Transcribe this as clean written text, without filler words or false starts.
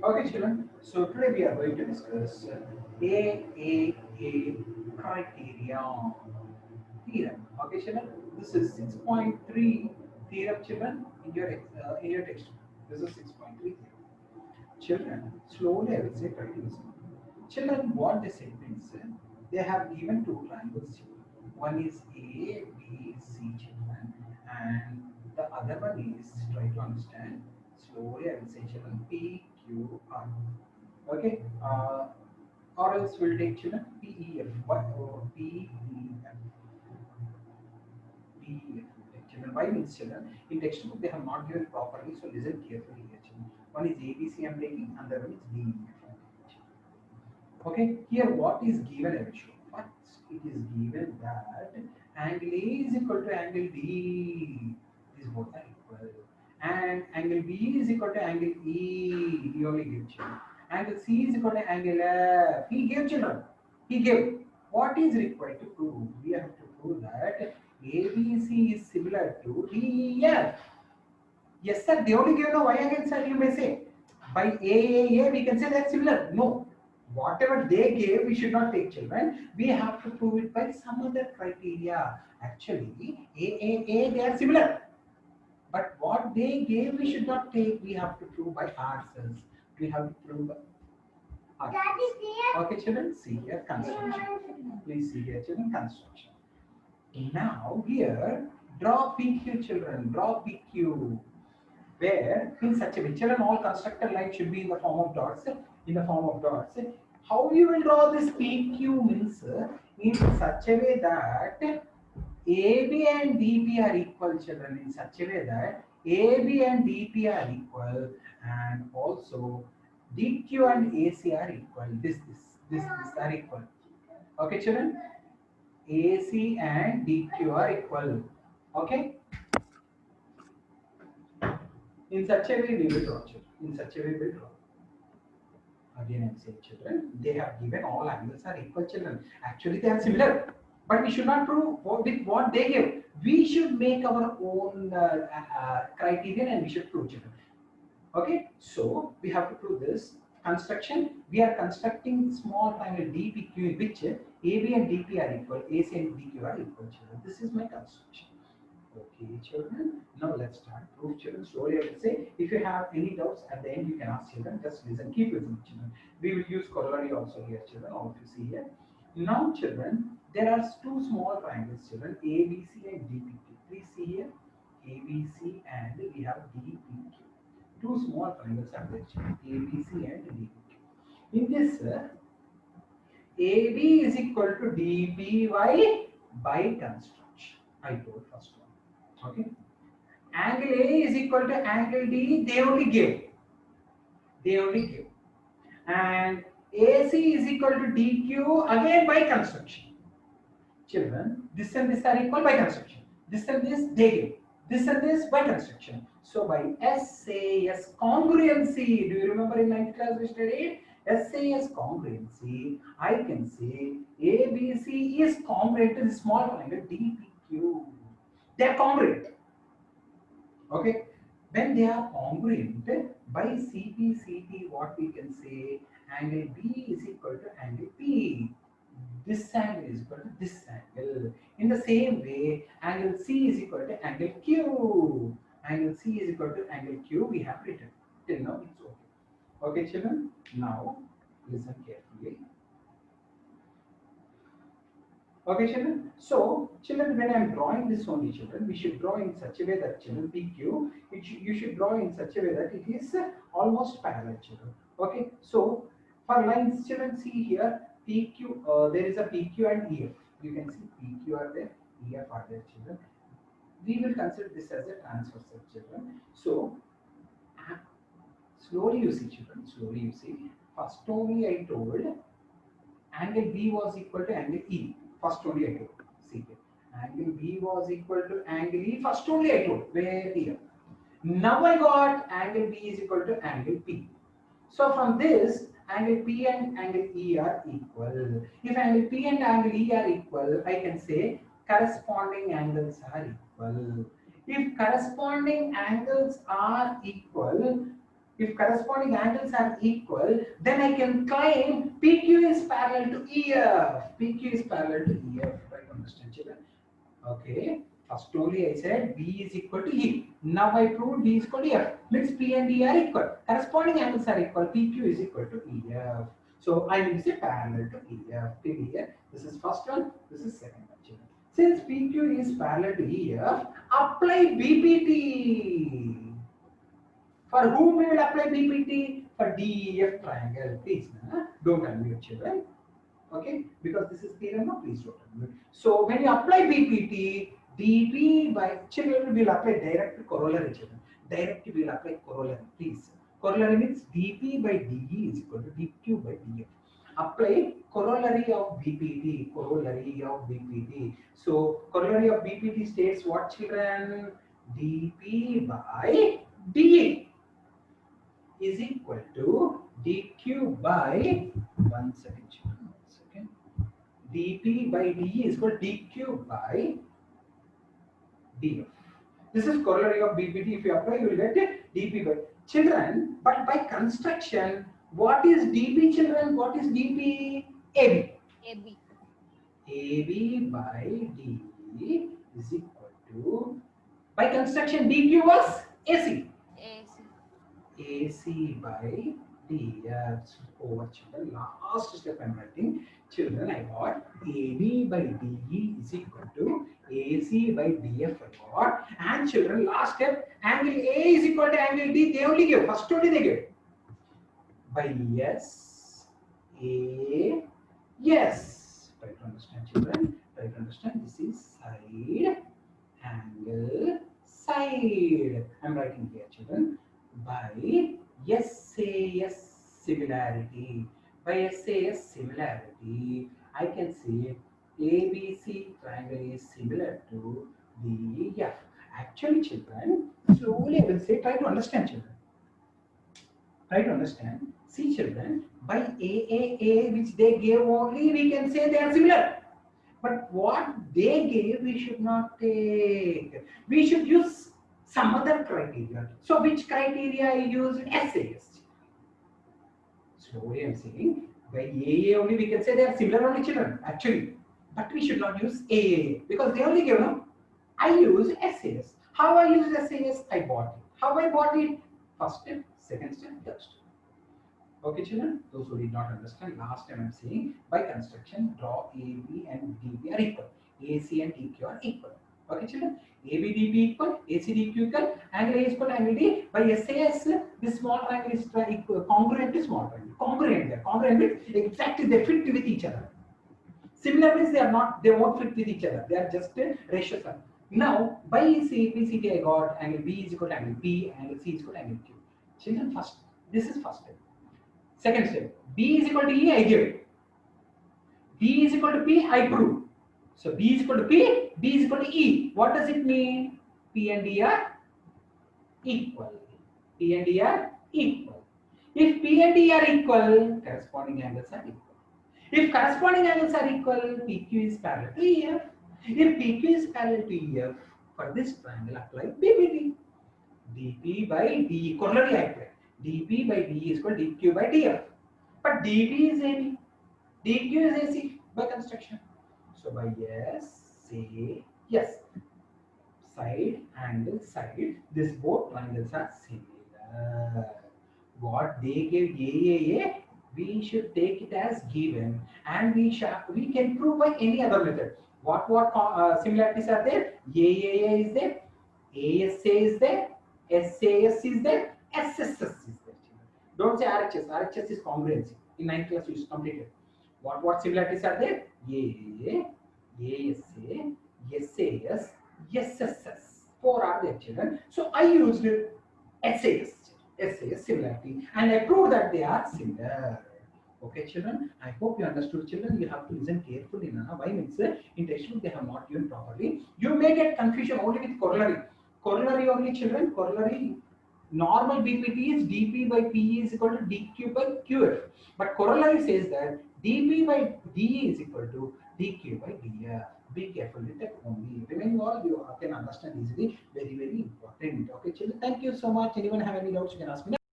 Okay, children. So today we are going to discuss AAA criteria theorem. Okay, children. This is 6.3 theorem, children, in your textbook. This is 6.3 theorem. Children, slowly I will say try to listen. Children, what they say means they have given two triangles. One is A, B, C, children, and the other one is try to understand. Slowly I will say children P, Q, R. Okay, or else we'll take children P, E, F. What? Or P, E, F. P, E, F. We'll take children. Why means children? In textbook they have not given properly, so listen carefully here, children. One is A, B, C. I'm taking, and the other one is D, E, F. I'm taking. Okay, here what is given I will show. First, it is given that angle A is equal to angle D. These both are equal. And angle B is equal to angle E. He only gave children. Angle C is equal to angle F. He gave children. He gave. What is required to prove? We have to prove that ABC is similar to DEF. Yes, sir. They only give no y against sir, you may say. By A, we can say that's similar. No. Whatever they gave, we should not take children. We have to prove it by some other criteria. Actually, they are similar. But what they gave, we should not take. We have to prove by ourselves. We have to prove by ourselves. Okay, children, see here construction. Please see here, children, construction. Now, here, draw PQ, children. Draw PQ. Where in such a way, children, all constructed line should be in the form of dots. In the form of dots. How you will draw this PQ means in such a way that AB and DP are equal, children. In such a way that AB and DP are equal, and also DQ and AC are equal. This are equal. Okay, children. AC and DQ are equal. Okay. In such a way we will draw, children. In such a way we will draw. Again, I'm saying children, they have given all angles are equal, children. Actually, they are similar, but we should not prove with what they give. We should make our own criterion and we should prove, children. Okay, so we have to prove this construction. We are constructing small triangle DPQ in which AB and DP are equal, AC and DQ are equal, children. This is my construction. Okay, children. Now let's start. Proof, children. Slowly, I will say. If you have any doubts at the end, you can ask children. Just listen. Keep listening, children. We will use corollary also here, children. All of you see here. Now, children, there are two small triangles, children. ABC and DPQ. Please see here. ABC and we have DPQ. Two small triangles are there, children. ABC and DPQ. In this, AB is equal to DBY by construction. I told first one. Okay. Angle A is equal to angle D. They only give. They only give. And AC is equal to DQ again by construction. Children, this and this are equal by construction. This and this they give. This and this by construction. So by SAS congruency, do you remember in 9th class we studied? SAS congruency, I can say ABC is congruent to the small triangle DPQ. They are congruent. Okay, when they are congruent by CP, what we can say, angle B is equal to angle P. This angle is equal to this angle. In the same way, angle C is equal to angle Q. Angle C is equal to angle Q. We have written. Till now, it's okay. Okay, children. Now, listen carefully. Okay, children. So, children, when I am drawing this only, children, we should draw in such a way that children PQ, you should draw in such a way that it is almost parallel, children. Okay. So, for lines, children, see here PQ. There is a PQ and EF. You can see PQ are there, EF are there, children. We will consider this as a transversal, children. So, slowly you see, children. Slowly you see. First only I told angle B was equal to angle E. First only I told. See here. Angle B was equal to angle E. First only I told. Where here. Now I got angle B is equal to angle P. So from this, angle P and angle E are equal. If angle P and angle E are equal, I can say corresponding angles are equal. If corresponding angles are equal, If corresponding angles are equal, then I can claim PQ is parallel to EF. PQ is parallel to EF. Right? Understand, children? Okay. First only I said B is equal to E. Now I proved B is equal to F. Means P and E are equal. Corresponding angles are equal. PQ is equal to EF. So I will say parallel to EF. Here. This is first one. This is second one, children. Since PQ is parallel to EF, apply BPT. For whom we will apply BPT? For DEF triangle. Please, don't unmute, children. Okay, because this is theorem, please don't unmute. So when you apply BPT, dP by children will apply direct corollary, children. Direct will apply corollary, please. Corollary means dP by dE is equal to dQ by dF. Apply corollary of BPT. Corollary of BPT. So corollary of BPT states what, children? dP by dE is equal to dQ by 1 second. dP by dE is equal to dQ by dF. This is corollary of BPT. If you apply, you will get dP by children. But by construction, what is dP, children? What is dP? AB. AB. AB by DE is equal to, by construction, DQ was AC. AC. AC by DF over, children. Last step I am writing. Children, I got AB by DE is equal to AC by DF I got. And children, last step, angle A is equal to angle D. They only give. First only they give. By S, A, yes. Try to understand, children. Try to understand. This is side, angle, side. I am writing here, children. By SAS similarity. By SAS similarity, I can say ABC triangle is similar to DEF. Actually, children, slowly I will say, try to understand, children. Try to understand. See, children, by AAA, which they gave only, we can say they are similar. But what they gave, we should not take. We should use some other criteria. So which criteria I used? SAS. Slowly I am saying, by AA only we can say they are similar only, children, actually. But we should not use AA because they only give them. I use SAS. How I use SAS? I bought it. How I bought it? First step, second step, third step. Okay, children, those who did not understand, last time I am saying, by construction, draw AB and DB are equal. AC and DQ are equal. Okay, children, AB, DB equal, AC, DQ equal, angle A is equal to angle D. By SAS, this small triangle is congruent to small triangle. Congruent there. Congruent means exactly they fit with each other. Similar means they are not, they won't fit with each other. They are just ratios. Now, by CPCT, I got angle B is equal to angle P, angle C is equal to angle Q. Children, first, this is first step. Second step, B is equal to E, I give it. B is equal to P, I prove. So B is equal to P, B is equal to E. What does it mean? P and E are equal. P and E are equal. If P and E are equal, corresponding angles are equal. If corresponding angles are equal, PQ is parallel to EF. If PQ is parallel to EF, for this triangle apply BPT. dP by dE, corollary I apply. dP by dE is equal to dQ by dF. But dP is AB, dQ is AC by construction. So by yes, say yes. Side, angle, side. These both triangles are similar. What they gave AAA, we should take it as given, and we can prove by any other method. What similarities are there? AAA is there, ASA is there, SAS is there, SSS is there. Don't say RHS. RHS is congruency. In 9th class, you completed. What similarities are there? AAA, ASA, SAS, SSS. 4 are there, children. So I used SAS similarity, and I proved that they are similar. Okay, children. I hope you understood, children. You have to listen carefully now. Why means in textbook they have not given properly. You may get confusion only with corollary. Corollary only, children. Corollary. Normal BPT is dP by PE is equal to dQ by QF. But corollary says that dP by dE is equal to dQ by dF. Be careful with that only. Remaining all you can understand easily. Very, very important. Okay, children. Thank you so much. Anyone have any doubts, you can ask me.